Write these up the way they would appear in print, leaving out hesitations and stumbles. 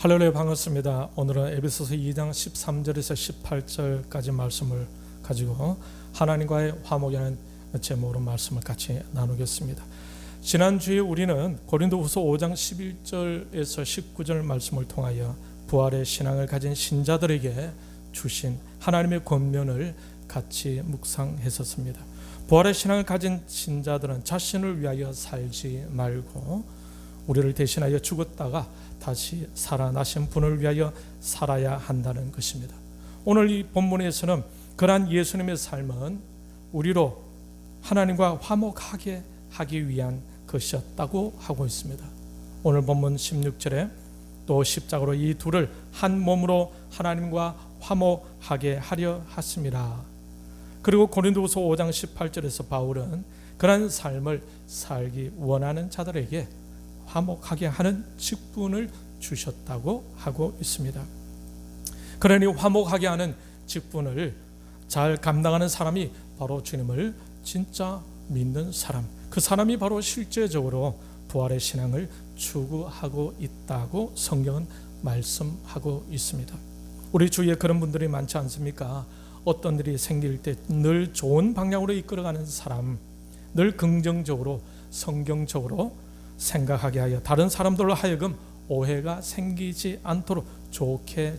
할렐루야, 반갑습니다. 오늘은 에베소서 2장 13절에서 18절까지 말씀을 가지고 하나님과의 화목이라는 제목으로 말씀을 같이 나누겠습니다. 지난주에 우리는 고린도후서 5장 11절에서 19절 말씀을 통하여 부활의 신앙을 가진 신자들에게 주신 하나님의 권면을 같이 묵상했었습니다. 부활의 신앙을 가진 신자들은 자신을 위하여 살지 말고 우리를 대신하여 죽었다가 다시 살아나신 분을 위하여 살아야 한다는 것입니다. 오늘 이 본문에서는 그러한 예수님의 삶은 우리로 하나님과 화목하게 하기 위한 것이었다고 하고 있습니다. 오늘 본문 16절에 또 십자가로 이 둘을 한 몸으로 하나님과 화목하게 하려 하심이라. 그리고 고린도후서 5장 18절에서 바울은 그러한 삶을 살기 원하는 자들에게 화목하게 하는 직분을 주셨다고 하고 있습니다. 그러니 화목하게 하는 직분을 잘 감당하는 사람이 바로 주님을 진짜 믿는 사람, 그 사람이 바로 실제적으로 부활의 신앙을 추구하고 있다고 성경은 말씀하고 있습니다. 우리 주위에 그런 분들이 많지 않습니까? 어떤 일이 생길 때 늘 좋은 방향으로 이끌어가는 사람, 늘 긍정적으로 성경적으로 생각하게 하여 다른 사람들로 하여금 오해가 생기지 않도록 좋게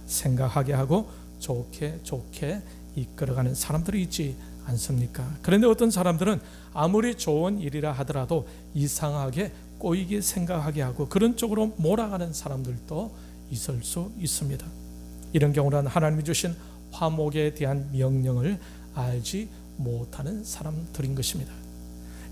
생각하게 하고 좋게 이끌어가는 사람들이 있지 않습니까? 그런데 어떤 사람들은 아무리 좋은 일이라 하더라도 이상하게 꼬이게 생각하게 하고 그런 쪽으로 몰아가는 사람들도 있을 수 있습니다. 이런 경우는 하나님이 주신 화목에 대한 명령을 알지 못하는 사람들인 것입니다.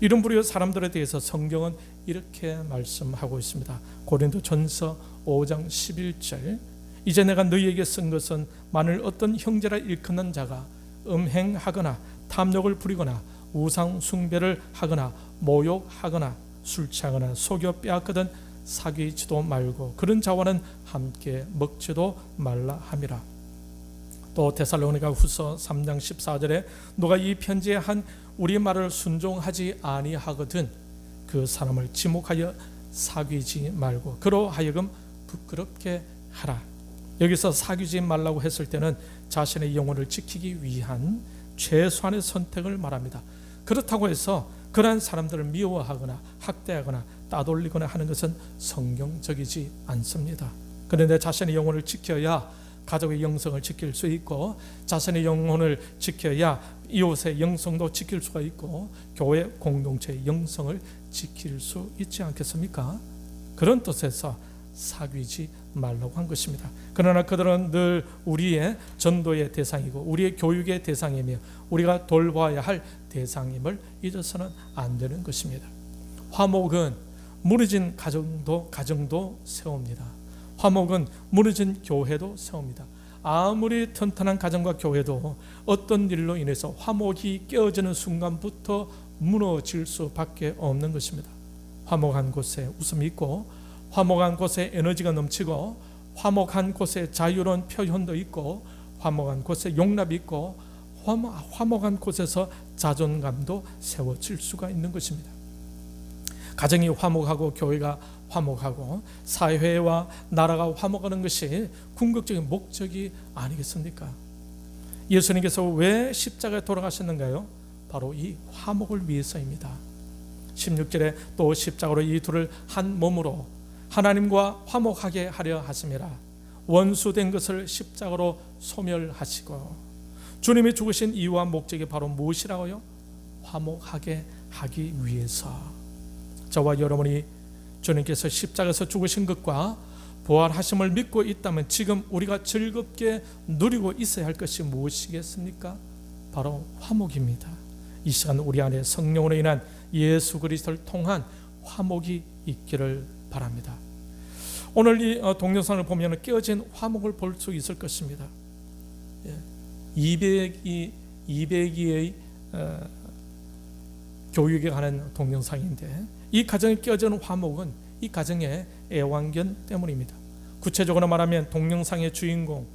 이런 부류의 사람들에 대해서 성경은 이렇게 말씀하고 있습니다. 고린도전서 5장 11절, 이제 내가 너희에게 쓴 것은 만일 어떤 형제라 일컫는 자가 음행하거나 탐욕을 부리거나 우상 숭배를 하거나 모욕하거나 술 취하거나 속여 빼앗거든 사귀지도 말고 그런 자와는 함께 먹지도 말라 함이라. 또 데살로니가 후서 3장 14절에 너가 이 편지에 한 우리 말을 순종하지 아니하거든 그 사람을 지목하여 사귀지 말고 그로 하여금 부끄럽게 하라. 여기서 사귀지 말라고 했을 때는 자신의 영혼을 지키기 위한 최소한의 선택을 말합니다. 그렇다고 해서 그러한 사람들을 미워하거나 학대하거나 따돌리거나 하는 것은 성경적이지 않습니다. 그런데 자신의 영혼을 지켜야 가족의 영성을 지킬 수 있고 자신의 영혼을 지켜야 이웃의 영성도 지킬 수가 있고 교회 공동체의 영성을 지킬 수 있지 않겠습니까? 그런 뜻에서 사귀지 말라고 한 것입니다. 그러나 그들은 늘 우리의 전도의 대상이고 우리의 교육의 대상이며 우리가 돌봐야 할 대상임을 잊어서는 안 되는 것입니다. 화목은 무너진 가정도 세웁니다. 화목은 무너진 교회도 세웁니다. 아무리 튼튼한 가정과 교회도 어떤 일로 인해서 화목이 깨어지는 순간부터 무너질 수밖에 없는 것입니다. 화목한 곳에 웃음이 있고 화목한 곳에 에너지가 넘치고 화목한 곳에 자유로운 표현도 있고 화목한 곳에 용납이 있고 화목한 곳에서 자존감도 세워질 수가 있는 것입니다. 가정이 화목하고 교회가 화목하고 사회와 나라가 화목하는 것이 궁극적인 목적이 아니겠습니까? 예수님께서 왜 십자가에 돌아가셨는가요? 바로 이 화목을 위해서입니다. 16절에 또 십자가로 이 둘을 한 몸으로 하나님과 화목하게 하려 하심이라. 원수된 것을 십자가로 소멸하시고 주님이 죽으신 이유와 목적이 바로 무엇이라고요? 화목하게 하기 위해서. 저와 여러분이 주님께서 십자가에서 죽으신 것과 부활하심을 믿고 있다면 지금 우리가 즐겁게 누리고 있어야 할 것이 무엇이겠습니까? 바로 화목입니다. 이 시간 우리 안에 성령으로 인한 예수 그리스도를 통한 화목이 있기를 바랍니다. 오늘 이 동영상을 보면 깨어진 화목을 볼 수 있을 것입니다. 202의 교육에 관한 동영상인데 이 가정에 깨어지는 화목은 이 가정의 애완견 때문입니다. 구체적으로 말하면 동영상의 주인공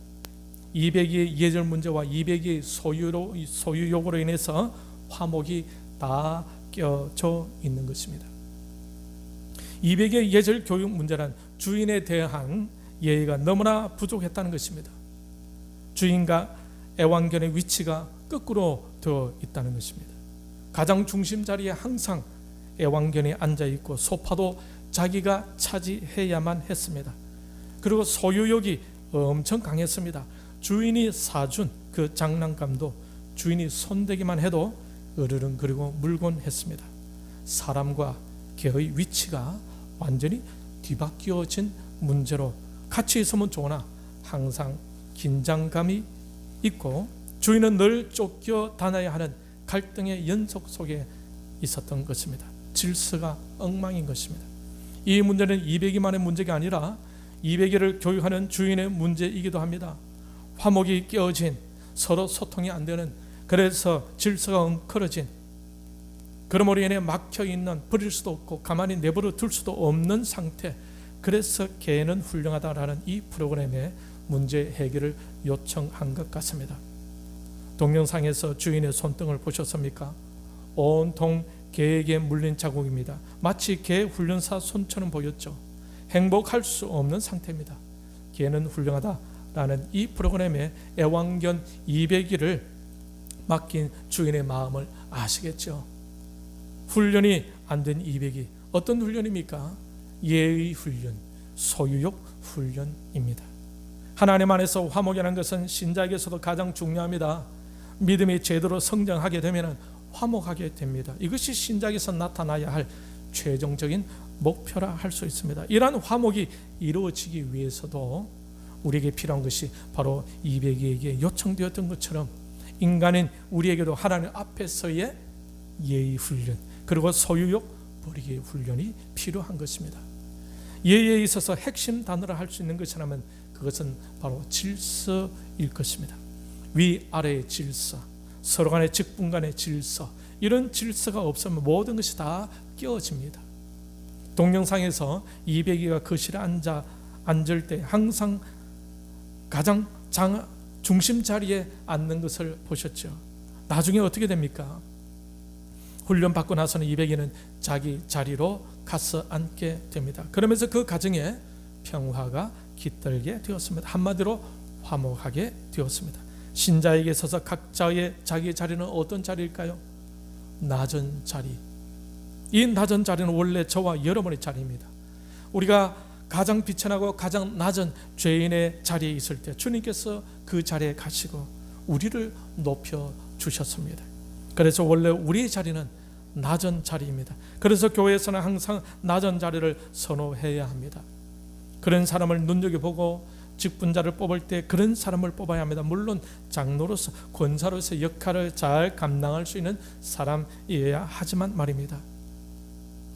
202의 예절 문제와 202의 소유 요구로 인해서 화목이 다 깨어져 있는 것입니다. 이백의 예절 교육 문제란 주인에 대한 예의가 너무나 부족했다는 것입니다. 주인과 애완견의 위치가 거꾸로 되어 있다는 것입니다. 가장 중심 자리에 항상 애완견이 앉아있고 소파도 자기가 차지해야만 했습니다. 그리고 소유욕이 엄청 강했습니다. 주인이 사준 그 장난감도 주인이 손대기만 해도 으르렁거리고 물곤 했습니다. 사람과 개의 위치가 완전히 뒤바뀌어진 문제로 같이 있으면 좋으나 항상 긴장감이 있고 주인은 늘 쫓겨 다녀야 하는 갈등의 연속 속에 있었던 것입니다. 질서가 엉망인 것입니다. 이 문제는 200이만의 문제가 아니라 200개를 교육하는 주인의 문제이기도 합니다. 화목이 깨어진, 서로 소통이 안 되는, 그래서 질서가 엉클어진, 그러므로 인해 막혀있는, 버릴 수도 없고 가만히 내버려 둘 수도 없는 상태, 그래서 개는 훌륭하다라는 이 프로그램의 문제 해결을 요청한 것 같습니다. 동영상에서 주인의 손등을 보셨습니까? 온통 개에게 물린 자국입니다. 마치 개 훈련사 손처럼 보였죠. 행복할 수 없는 상태입니다. 개는 훌륭하다라는 이 프로그램의 애완견 200일을 맡긴 주인의 마음을 아시겠죠? 훈련이 안 된 200이 어떤 훈련입니까? 예의 훈련, 소유욕 훈련입니다. 하나님 안에서 화목이라는 것은 신자에게서도 가장 중요합니다. 믿음이 제대로 성장하게 되면 화목하게 됩니다. 이것이 신자에게서 나타나야 할 최종적인 목표라 할 수 있습니다. 이러한 화목이 이루어지기 위해서도 우리에게 필요한 것이 바로 200에게 요청되었던 것처럼 인간인 우리에게도 하나님 앞에서의 예의 훈련, 그리고 소유욕 버리기 훈련이 필요한 것입니다. 예의에 있어서 핵심 단어를 할 수 있는 것이라면 그것은 바로 질서일 것입니다. 위아래의 질서, 서로 간의 직분 간의 질서, 이런 질서가 없으면 모든 것이 다 깨어집니다. 동영상에서 200이가 거실에 앉을 때 항상 가장 중심 자리에 앉는 것을 보셨죠. 나중에 어떻게 됩니까? 훈련 받고 나서는 200이는 자기 자리로 가서 앉게 됩니다. 그러면서 그 가정에 평화가 깃들게 되었습니다. 한마디로 화목하게 되었습니다. 신자에게 있어서 각자의 자기 자리는 어떤 자리일까요? 낮은 자리. 이 낮은 자리는 원래 저와 여러분의 자리입니다. 우리가 가장 비천하고 가장 낮은 죄인의 자리에 있을 때 주님께서 그 자리에 가시고 우리를 높여 주셨습니다. 그래서 원래 우리의 자리는 낮은 자리입니다. 그래서 교회에서는 항상 낮은 자리를 선호해야 합니다. 그런 사람을 눈여겨보고 직분자를 뽑을 때 그런 사람을 뽑아야 합니다. 물론 장로로서, 권사로서 역할을 잘 감당할 수 있는 사람이어야 하지만 말입니다.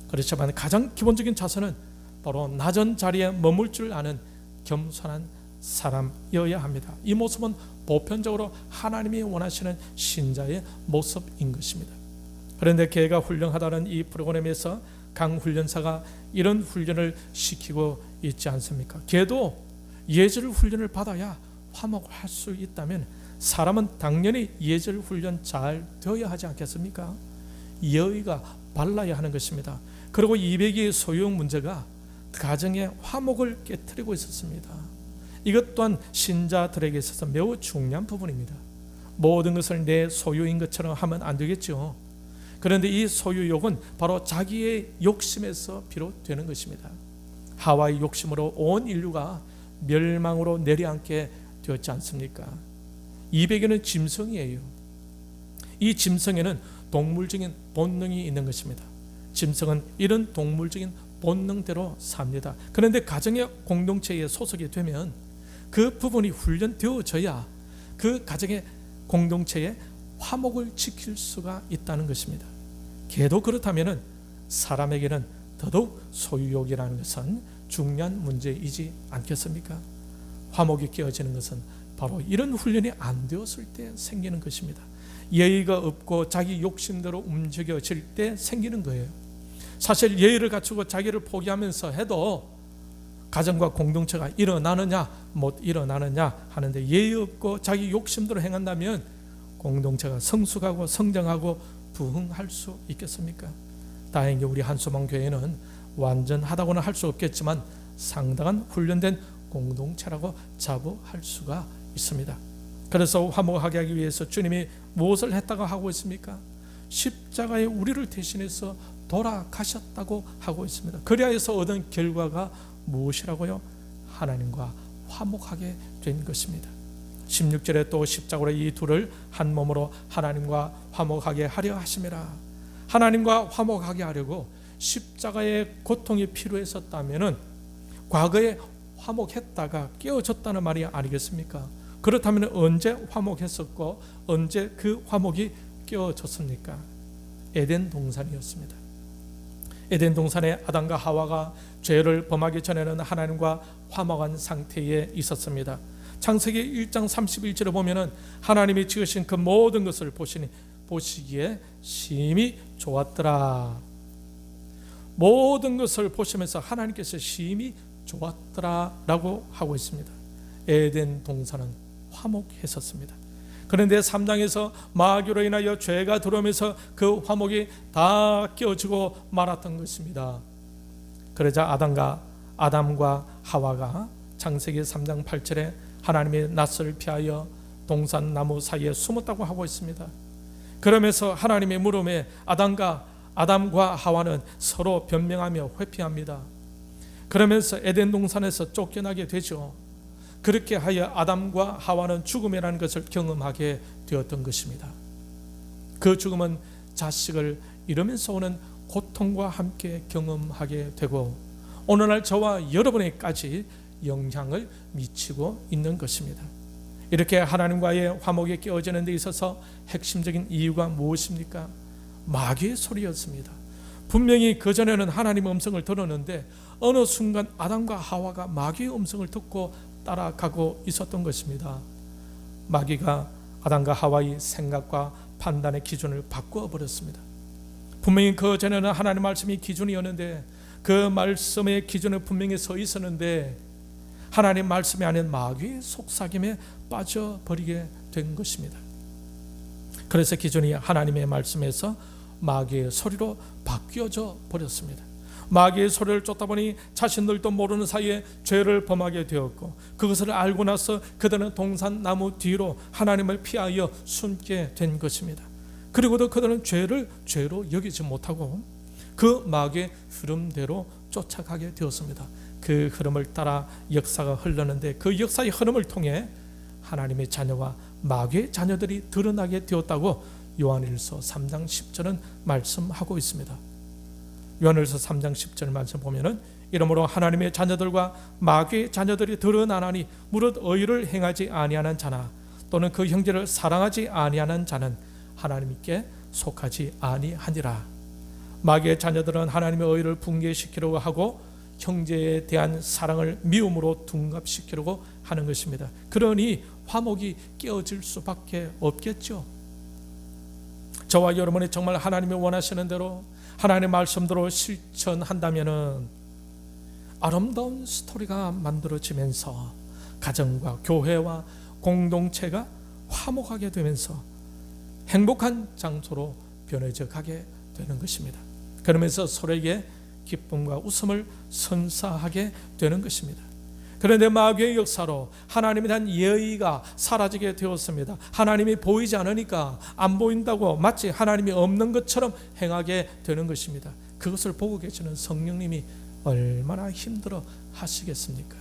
그렇지만 가장 기본적인 자세는 바로 낮은 자리에 머물 줄 아는 겸손한 사람이어야 합니다. 이 모습은 보편적으로 하나님이 원하시는 신자의 모습인 것입니다. 그런데 개가 훌륭하다는 이 프로그램에서 강 훈련사가 이런 훈련을 시키고 있지 않습니까? 개도 예절 훈련을 받아야 화목할 수 있다면 사람은 당연히 예절 훈련 잘 되어야 하지 않겠습니까? 예의가 발라야 하는 것입니다. 그리고 200의 소유욕 문제가 가정의 화목을 깨트리고 있었습니다. 이것 또한 신자들에게 있어서 매우 중요한 부분입니다. 모든 것을 내 소유인 것처럼 하면 안 되겠죠. 그런데 이 소유욕은 바로 자기의 욕심에서 비롯되는 것입니다. 하와의 욕심으로 온 인류가 멸망으로 내려앉게 되었지 않습니까? 200에는 짐승이에요. 이 짐승에는 동물적인 본능이 있는 것입니다. 짐승은 이런 동물적인 본능대로 삽니다. 그런데 가정의 공동체에 소속이 되면 그 부분이 훈련되어져야 그 가정의 공동체의 화목을 지킬 수가 있다는 것입니다. 개도 그렇다면 사람에게는 더더욱 소유욕이라는 것은 중요한 문제이지 않겠습니까? 화목이 깨어지는 것은 바로 이런 훈련이 안 되었을 때 생기는 것입니다. 예의가 없고 자기 욕심대로 움직여질 때 생기는 거예요. 사실 예의를 갖추고 자기를 포기하면서 해도 가정과 공동체가 일어나느냐 못 일어나느냐 하는데, 예의 없고 자기 욕심대로 행한다면 공동체가 성숙하고 성장하고 부흥할 수 있겠습니까? 다행히 우리 한소망 교회는 완전하다고는 할 수 없겠지만 상당한 훈련된 공동체라고 자부할 수가 있습니다. 그래서 화목하게 하기 위해서 주님이 무엇을 했다고 하고 있습니까? 십자가에 우리를 대신해서 돌아가셨다고 하고 있습니다. 그리하여서 얻은 결과가 무엇이라고요? 하나님과 화목하게 된 것입니다. 16절에 또 십자가로 이 둘을 한 몸으로 하나님과 화목하게 하려 하심이라. 하나님과 화목하게 하려고 십자가의 고통이 필요했었다면 과거에 화목했다가 깨어졌다는 말이 아니겠습니까? 그렇다면 언제 화목했었고 언제 그 화목이 깨어졌습니까? 에덴 동산이었습니다. 에덴 동산에 아담과 하와가 죄를 범하기 전에는 하나님과 화목한 상태에 있었습니다. 창세기 1장 31절에 보면은 하나님이 지으신 그 모든 것을 보시기에 심히 좋았더라. 모든 것을 보시면서 하나님께서 심히 좋았더라라고 하고 있습니다. 에덴 동산은 화목했었습니다. 그런데 3장에서 마귀로 인하여 죄가 들어오면서 그 화목이 다 깨어지고 말았던 것입니다. 그러자 아담과 하와가 창세기 3장 8절에 하나님의 낯을 피하여 동산 나무 사이에 숨었다고 하고 있습니다. 그러면서 하나님의 물음에 아담과 하와는 서로 변명하며 회피합니다. 그러면서 에덴 동산에서 쫓겨나게 되죠. 그렇게 하여 아담과 하와는 죽음이라는 것을 경험하게 되었던 것입니다. 그 죽음은 자식을 잃으면서 오는 고통과 함께 경험하게 되고 오늘날 저와 여러분에게까지 영향을 미치고 있는 것입니다. 이렇게 하나님과의 화목이 깨어지는 데 있어서 핵심적인 이유가 무엇입니까? 마귀의 소리였습니다. 분명히 그전에는 하나님의 음성을 들었는데 어느 순간 아담과 하와가 마귀의 음성을 듣고 따라가고 있었던 것입니다. 마귀가 아담과 하와의 생각과 판단의 기준을 바꾸어 버렸습니다. 분명히 그전에는 하나님의 말씀이 기준이었는데 그 말씀의 기준에 분명히 서 있었는데 하나님 말씀이 아닌 마귀의 속삭임에 빠져버리게 된 것입니다. 그래서 기준이 하나님의 말씀에서 마귀의 소리로 바뀌어져 버렸습니다. 마귀의 소리를 쫓다 보니 자신들도 모르는 사이에 죄를 범하게 되었고 그것을 알고 나서 그들은 동산 나무 뒤로 하나님을 피하여 숨게 된 것입니다. 그리고도 그들은 죄를 죄로 여기지 못하고 그 마귀의 흐름대로 쫓아가게 되었습니다. 그 흐름을 따라 역사가 흘렀는데 그 역사의 흐름을 통해 하나님의 자녀와 마귀의 자녀들이 드러나게 되었다고 요한일서 3장 10절은 말씀하고 있습니다. 요한일서 3장 10절 말씀 보면은 이러므로 하나님의 자녀들과 마귀의 자녀들이 드러나나니 무릇 의를 행하지 아니하는 자나 또는 그 형제를 사랑하지 아니하는 자는 하나님께 속하지 아니하니라. 마귀의 자녀들은 하나님의 의를 붕괴시키려고 하고 형제에 대한 사랑을 미움으로 둔갑시키려고 하는 것입니다. 그러니 화목이 깨어질 수밖에 없겠죠. 저와 여러분이 정말 하나님이 원하시는 대로 하나님의 말씀대로 실천한다면 아름다운 스토리가 만들어지면서 가정과 교회와 공동체가 화목하게 되면서 행복한 장소로 변해져 가게 되는 것입니다. 그러면서 서로에게 기쁨과 웃음을 선사하게 되는 것입니다. 그런데 마귀의 역사로 하나님에 대한 예의가 사라지게 되었습니다. 하나님이 보이지 않으니까 안 보인다고 마치 하나님이 없는 것처럼 행하게 되는 것입니다. 그것을 보고 계시는 성령님이 얼마나 힘들어 하시겠습니까?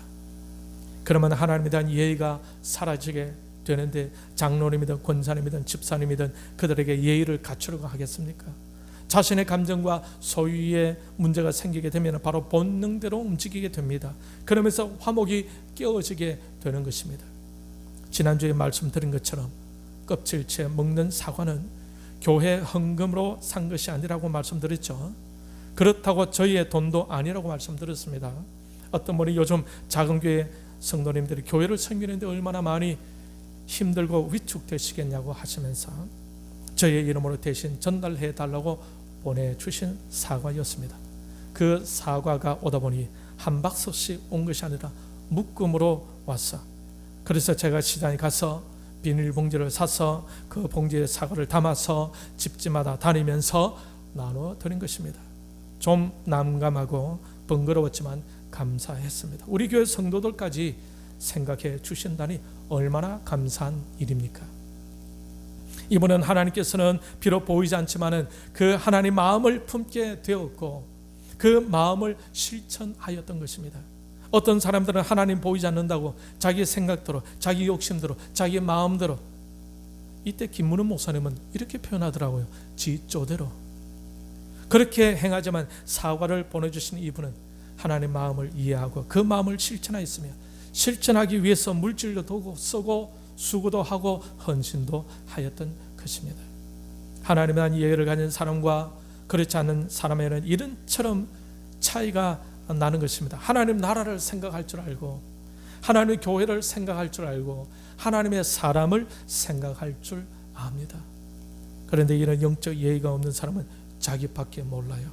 그러면 하나님에 대한 예의가 사라지게 되는데 장로님이든 권사님이든 집사님이든 그들에게 예의를 갖추려고 하겠습니까? 자신의 감정과 소유의 문제가 생기게 되면 바로 본능대로 움직이게 됩니다. 그러면서 화목이 깨어지게 되는 것입니다. 지난주에 말씀드린 것처럼 껍질째 먹는 사과는 교회 헌금으로 산 것이 아니라고 말씀드렸죠. 그렇다고 저희의 돈도 아니라고 말씀드렸습니다. 어떤 분이 요즘 작은 교회 성도님들이 교회를 섬기는데 얼마나 많이 힘들고 위축되시겠냐고 하시면서 저희의 이름으로 대신 전달해 달라고 보내주신 사과였습니다. 그 사과가 오다 보니 한 박스씩 온 것이 아니라 묶음으로 왔어. 그래서 제가 시장에 가서 비닐봉지를 사서 그 봉지에 사과를 담아서 집집마다 다니면서 나눠 드린 것입니다. 좀 난감하고 번거로웠지만 감사했습니다. 우리 교회 성도들까지 생각해 주신다니 얼마나 감사한 일입니까? 이분은 하나님께서는 비록 보이지 않지만은 그 하나님 마음을 품게 되었고 그 마음을 실천하였던 것입니다. 어떤 사람들은 하나님 보이지 않는다고 자기 생각대로, 자기 욕심대로, 자기 마음대로. 이때 김문훈 목사님은 이렇게 표현하더라고요. 지 쪼대로. 그렇게 행하지만 사과를 보내주신 이분은 하나님 마음을 이해하고 그 마음을 실천하였으며 실천하기 위해서 물질도 쓰고 수고도 하고 헌신도 하였던 것입니다. 하나님에 대한 이해를 가진 사람과 그렇지 않은 사람에는 이런처럼 차이가 나는 것입니다. 하나님 나라를 생각할 줄 알고 하나님의 교회를 생각할 줄 알고 하나님의 사람을 생각할 줄 압니다. 그런데 이런 영적 예의가 없는 사람은 자기밖에 몰라요.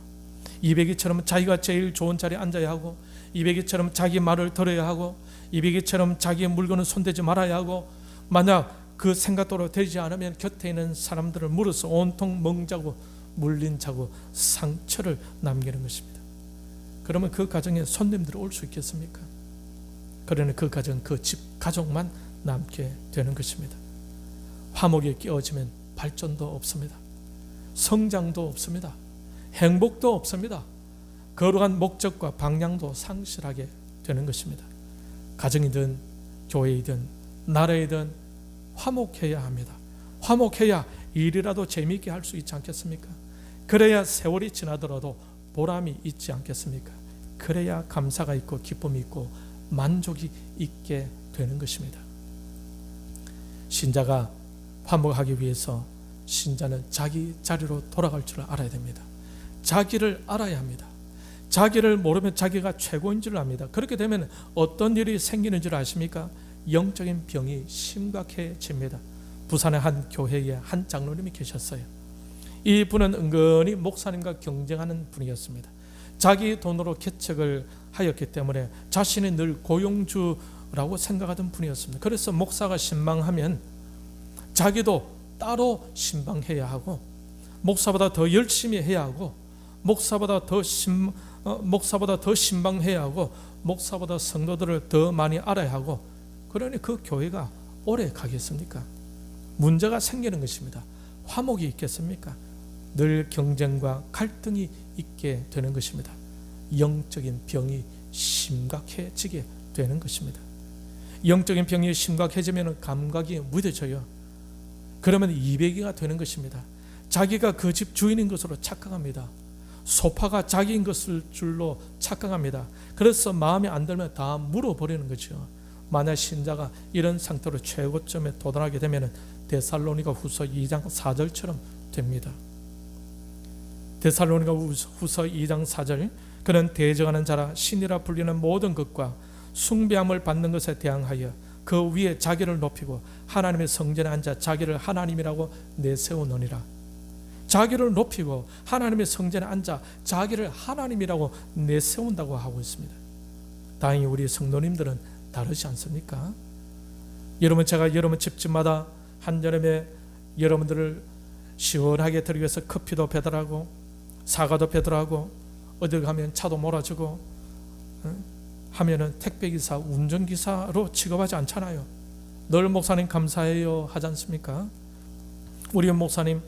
이백이처럼 자기가 제일 좋은 자리에 앉아야 하고 이백이처럼 자기 말을 들어야 하고 이백이처럼 자기의 물건을 손대지 말아야 하고 만약 그 생각대로 되지 않으면 곁에 있는 사람들을 물어서 온통 멍자고 물린 자고 상처를 남기는 것입니다. 그러면 그 가정에 손님들이 올 수 있겠습니까? 그러나 그 가정, 그 집, 가족만 남게 되는 것입니다. 화목에 끼어지면 발전도 없습니다. 성장도 없습니다. 행복도 없습니다. 거룩한 목적과 방향도 상실하게 되는 것입니다. 가정이든 교회이든 나라이든 화목해야 합니다. 화목해야 일이라도 재미있게 할 수 있지 않겠습니까? 그래야 세월이 지나더라도 보람이 있지 않겠습니까? 그래야 감사가 있고 기쁨이 있고 만족이 있게 되는 것입니다. 신자가 화목하기 위해서 신자는 자기 자리로 돌아갈 줄 알아야 됩니다. 자기를 알아야 합니다. 자기를 모르면 자기가 최고인 줄 압니다. 그렇게 되면 어떤 일이 생기는 줄 아십니까? 영적인 병이 심각해집니다. 부산의 한 교회에 한 장로님이 계셨어요. 이 분은 은근히 목사님과 경쟁하는 분이었습니다. 자기 돈으로 개척을 하였기 때문에 자신이 늘 고용주라고 생각하던 분이었습니다. 그래서 목사가 신방하면 자기도 따로 신방해야 하고 목사보다 더 열심히 해야 하고 목사보다 더 신방해야 하고 목사보다 성도들을 더 많이 알아야 하고 그러니 그 교회가 오래 가겠습니까? 문제가 생기는 것입니다. 화목이 있겠습니까? 늘 경쟁과 갈등이 있게 되는 것입니다. 영적인 병이 심각해지게 되는 것입니다. 영적인 병이 심각해지면 감각이 무뎌져요. 그러면 이백이가 되는 것입니다. 자기가 그 집 주인인 것으로 착각합니다. 소파가 자기인 것을 줄로 착각합니다. 그래서 마음에 안 들면 다 물어버리는 거죠. 만약 신자가 이런 상태로 최고점에 도달하게 되면 데살로니가 후서 2장 4절처럼 됩니다. 데살로니가 후서 2장 4절 그는 대적하는 자라 신이라 불리는 모든 것과 숭배함을 받는 것에 대항하여 그 위에 자기를 높이고 하나님의 성전에 앉아 자기를 하나님이라고 내세우느니라. 자기를 높이고 하나님의 성전에 앉아 자기를 하나님이라고 내세운다고 하고 있습니다. 다행히 우리 성도님들은 다르지 않습니까? 제가 여러분 집집마다 한여름에 여러분들을 시원하게 드리기 위해서 커피도 배달하고 사과도 배달하고 어디 가면 차도 몰아주고 하면은 택배기사, 운전기사로 취급하지 않잖아요. 늘 목사님 감사해요 하지 않습니까? 우리 목사님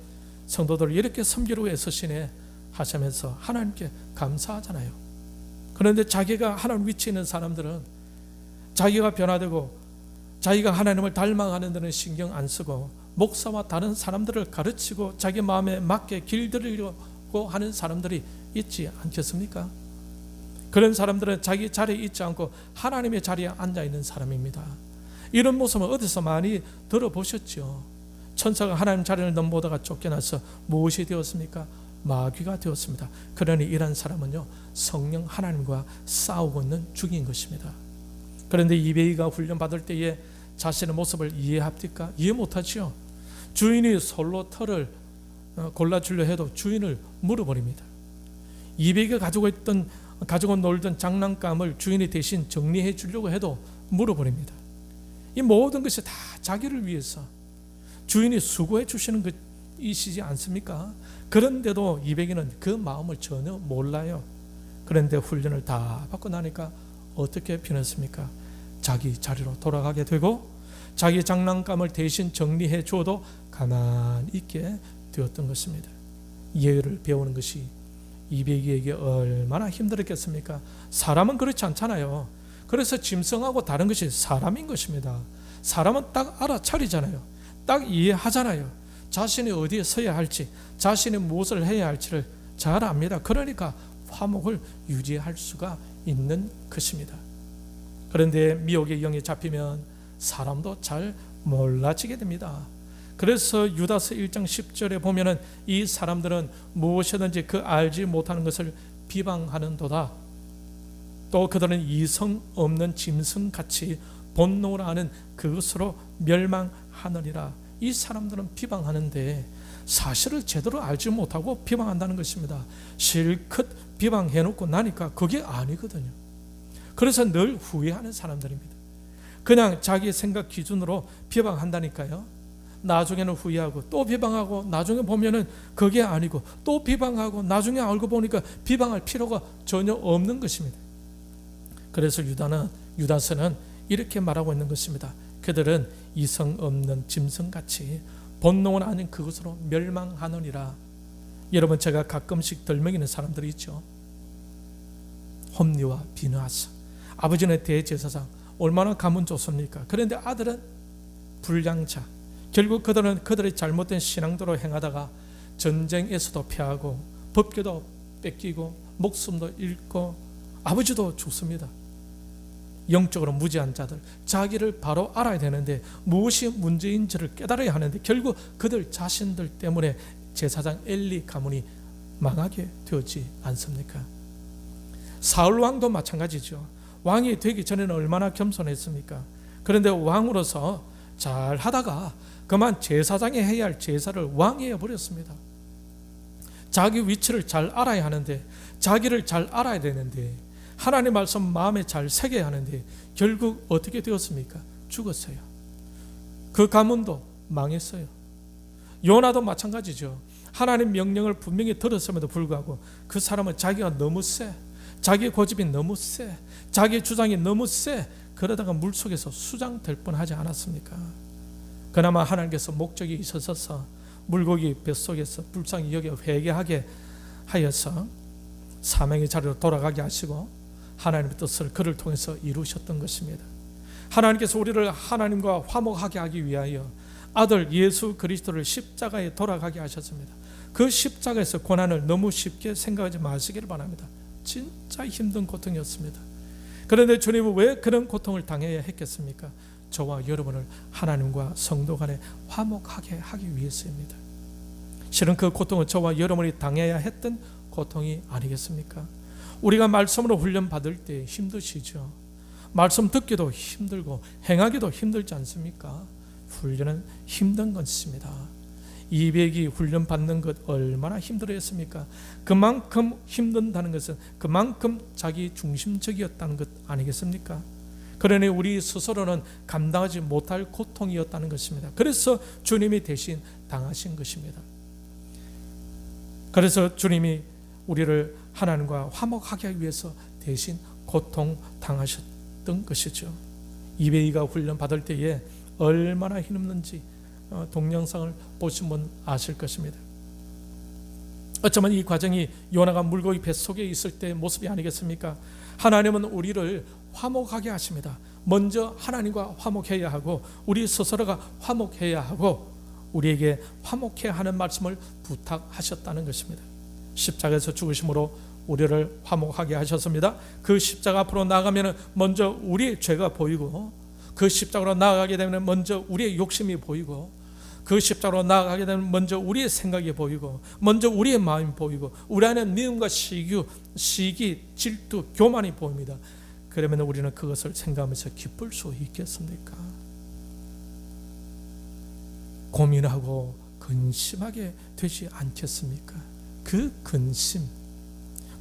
성도들 이렇게 섬기려고 애쓰시네 하시면서 하나님께 감사하잖아요. 그런데 자기가 하나님 위치에 있는 사람들은 자기가 변화되고 자기가 하나님을 닮아가는 데는 신경 안 쓰고 목사와 다른 사람들을 가르치고 자기 마음에 맞게 길들이려고 하는 사람들이 있지 않겠습니까? 그런 사람들은 자기 자리에 있지 않고 하나님의 자리에 앉아 있는 사람입니다. 이런 모습은 어디서 많이 들어보셨죠? 천사가 하나님 자리를 넘보다가 쫓겨나서 무엇이 되었습니까? 마귀가 되었습니다. 그러니 이런 사람은요 성령 하나님과 싸우고 있는 중인 것입니다. 그런데 이베이가 훈련받을 때에 자신의 모습을 이해합니까? 이해 못하죠. 주인이 솔로 털을 골라주려 해도 주인을 물어버립니다. 이베이가 가지고 놀던 장난감을 주인이 대신 정리해 주려고 해도 물어버립니다. 이 모든 것이 다 자기를 위해서 주인이 수고해 주시는 것이시지 않습니까? 그런데도 이백이는 그 마음을 전혀 몰라요. 그런데 훈련을 다 받고 나니까 어떻게 변했습니까? 자기 자리로 돌아가게 되고 자기 장난감을 대신 정리해 주어도 가만히 있게 되었던 것입니다. 예의를 배우는 것이 이백이에게 얼마나 힘들었겠습니까? 사람은 그렇지 않잖아요. 그래서 짐승하고 다른 것이 사람인 것입니다. 사람은 딱 알아차리잖아요. 딱 이해하잖아요. 자신이 어디에 서야 할지, 자신이 무엇을 해야 할지를 잘 압니다. 그러니까 화목을 유지할 수가 있는 것입니다. 그런데 미혹의 영에 잡히면 사람도 잘 몰라지게 됩니다. 그래서 유다서 1장 10절에 보면은 이 사람들은 무엇이든지 그 알지 못하는 것을 비방하는도다. 또 그들은 이성 없는 짐승같이 본능을 아는 그것으로 멸망하느니라. 이 사람들은 비방하는데 사실을 제대로 알지 못하고 비방한다는 것입니다. 실컷 비방해놓고 나니까 그게 아니거든요. 그래서 늘 후회하는 사람들입니다. 그냥 자기 생각 기준으로 비방한다니까요. 나중에는 후회하고 또 비방하고 나중에 보면은 그게 아니고 또 비방하고 나중에 알고 보니까 비방할 필요가 전혀 없는 것입니다. 그래서 유다서는 이렇게 말하고 있는 것입니다. 그들은 이성 없는 짐승같이 본능을 아는 그것으로 멸망하느니라. 여러분, 제가 가끔씩 덜먹이는 사람들이 있죠. 홈리와 비느하스, 아버지는 대제사장, 얼마나 가문 좋습니까? 그런데 아들은 불량자. 결국 그들은 그들의 잘못된 신앙대로 행하다가 전쟁에서도 패하고 법궤도 뺏기고 목숨도 잃고 아버지도 죽습니다. 영적으로 무지한 자들, 자기를 바로 알아야 되는데 무엇이 문제인지를 깨달아야 하는데 결국 그들 자신들 때문에 제사장 엘리 가문이 망하게 되었지 않습니까? 사울 왕도 마찬가지죠. 왕이 되기 전에는 얼마나 겸손했습니까? 그런데 왕으로서 잘 하다가 그만 제사장이 해야 할 제사를 왕이 해버렸습니다. 자기 위치를 잘 알아야 하는데, 자기를 잘 알아야 되는데, 하나님 말씀 마음에 잘 새겨야 하는데 결국 어떻게 되었습니까? 죽었어요. 그 가문도 망했어요. 요나도 마찬가지죠. 하나님 명령을 분명히 들었음에도 불구하고 그 사람은 자기가 너무 세, 자기 고집이 너무 세, 자기 주장이 너무 세, 그러다가 물속에서 수장될 뻔하지 않았습니까? 그나마 하나님께서 목적이 있어서 물고기 뱃속에서 불쌍히 여겨 회개하게 하여서 사명의 자리로 돌아가게 하시고 하나님의 뜻을 그를 통해서 이루셨던 것입니다. 하나님께서 우리를 하나님과 화목하게 하기 위하여 아들 예수 그리스도를 십자가에 돌아가게 하셨습니다. 그 십자가에서 고난을 너무 쉽게 생각하지 마시기를 바랍니다. 진짜 힘든 고통이었습니다. 그런데 주님은 왜 그런 고통을 당해야 했겠습니까? 저와 여러분을 하나님과 성도 간에 화목하게 하기 위해서입니다. 실은 그 고통은 저와 여러분이 당해야 했던 고통이 아니겠습니까? 우리가 말씀으로 훈련 받을 때 힘드시죠? 말씀 듣기도 힘들고 행하기도 힘들지 않습니까? 훈련은 힘든 것입니다. 200이 훈련 받는 것 얼마나 힘들었습니까? 그만큼 힘든다는 것은 그만큼 자기 중심적이었다는 것 아니겠습니까? 그러니 우리 스스로는 감당하지 못할 고통이었다는 것입니다. 그래서 주님이 대신 당하신 것입니다. 그래서 주님이 우리를 하나님과 화목하게 하기 위해서 대신 고통 당하셨던 것이죠. 이베이가 훈련 받을 때에 얼마나 힘든지 동영상을 보신 분 아실 것입니다. 어쩌면 이 과정이 요나가 물고기 뱃속에 있을 때 모습이 아니겠습니까? 하나님은 우리를 화목하게 하십니다. 먼저 하나님과 화목해야 하고 우리 스스로가 화목해야 하고 우리에게 화목해야 하는 말씀을 부탁하셨다는 것입니다. 십자가에서 죽으심으로 우리를 화목하게 하셨습니다. 그 십자가 앞으로 나아가면 먼저 우리의 죄가 보이고 그 십자가로 나아가게 되면 먼저 우리의 욕심이 보이고 그 십자가로 나아가게 되면 먼저 우리의 생각이 보이고 먼저 우리의 마음이 보이고 우리 안에 미움과 시기, 질투, 교만이 보입니다. 그러면 우리는 그것을 생각하면서 기쁠 수 있겠습니까? 고민하고 근심하게 되지 않겠습니까? 그 근심,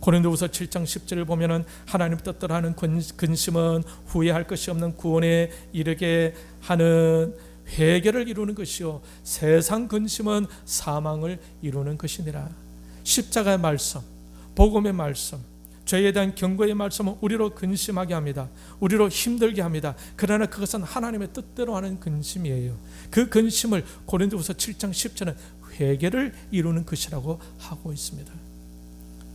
고린도후서 7장 10절을 보면은 하나님 뜻대로 하는 근심은 후회할 것이 없는 구원에 이르게 하는 회개를 이루는 것이요 세상 근심은 사망을 이루는 것이니라. 십자가의 말씀, 복음의 말씀, 죄에 대한 경고의 말씀은 우리로 근심하게 합니다. 우리로 힘들게 합니다. 그러나 그것은 하나님의 뜻대로 하는 근심이에요. 그 근심을 고린도후서 7장 10절은 회개를 이루는 것이라고 하고 있습니다.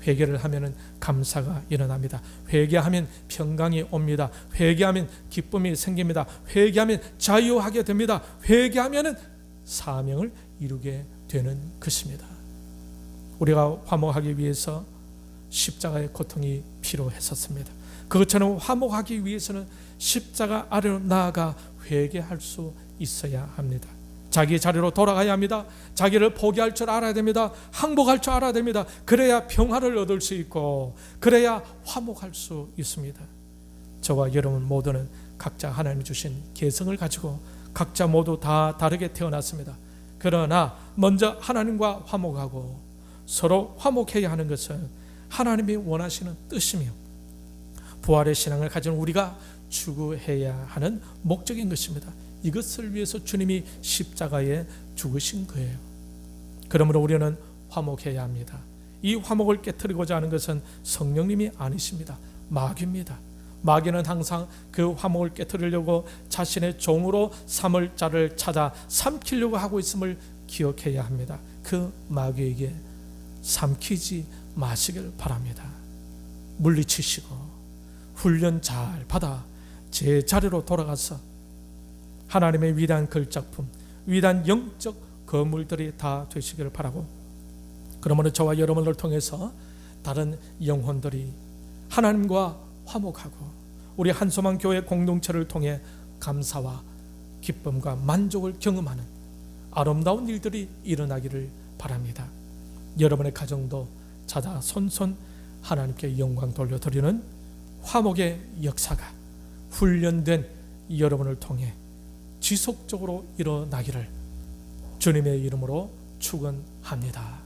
회개를 하면 감사가 일어납니다. 회개하면 평강이 옵니다. 회개하면 기쁨이 생깁니다. 회개하면 자유하게 됩니다. 회개하면 사명을 이루게 되는 것입니다. 우리가 화목하기 위해서 십자가의 고통이 필요했었습니다. 그것처럼 화목하기 위해서는 십자가 아래로 나아가 회개할 수 있어야 합니다. 자기 자리로 돌아가야 합니다. 자기를 포기할 줄 알아야 됩니다. 항복할 줄 알아야 됩니다. 그래야 평화를 얻을 수 있고 그래야 화목할 수 있습니다. 저와 여러분 모두는 각자 하나님이 주신 개성을 가지고 각자 모두 다 다르게 태어났습니다. 그러나 먼저 하나님과 화목하고 서로 화목해야 하는 것은 하나님이 원하시는 뜻이며 부활의 신앙을 가진 우리가 추구해야 하는 목적인 것입니다. 이것을 위해서 주님이 십자가에 죽으신 거예요. 그러므로 우리는 화목해야 합니다. 이 화목을 깨트리고자 하는 것은 성령님이 아니십니다. 마귀입니다. 마귀는 항상 그 화목을 깨트리려고 자신의 종으로 삼을 자를 찾아 삼키려고 하고 있음을 기억해야 합니다. 그 마귀에게 삼키지 마시길 바랍니다. 물리치시고 훈련 잘 받아 제 자리로 돌아가서 하나님의 위대한 걸작품, 위대한 영적 거물들이 다 되시기를 바라고, 그러므로 저와 여러분을 통해서 다른 영혼들이 하나님과 화목하고 우리 한소망 교회 공동체를 통해 감사와 기쁨과 만족을 경험하는 아름다운 일들이 일어나기를 바랍니다. 여러분의 가정도 자자 손손 하나님께 영광 돌려드리는 화목의 역사가 훈련된 여러분을 통해 지속적으로 일어나기를 주님의 이름으로 축원합니다.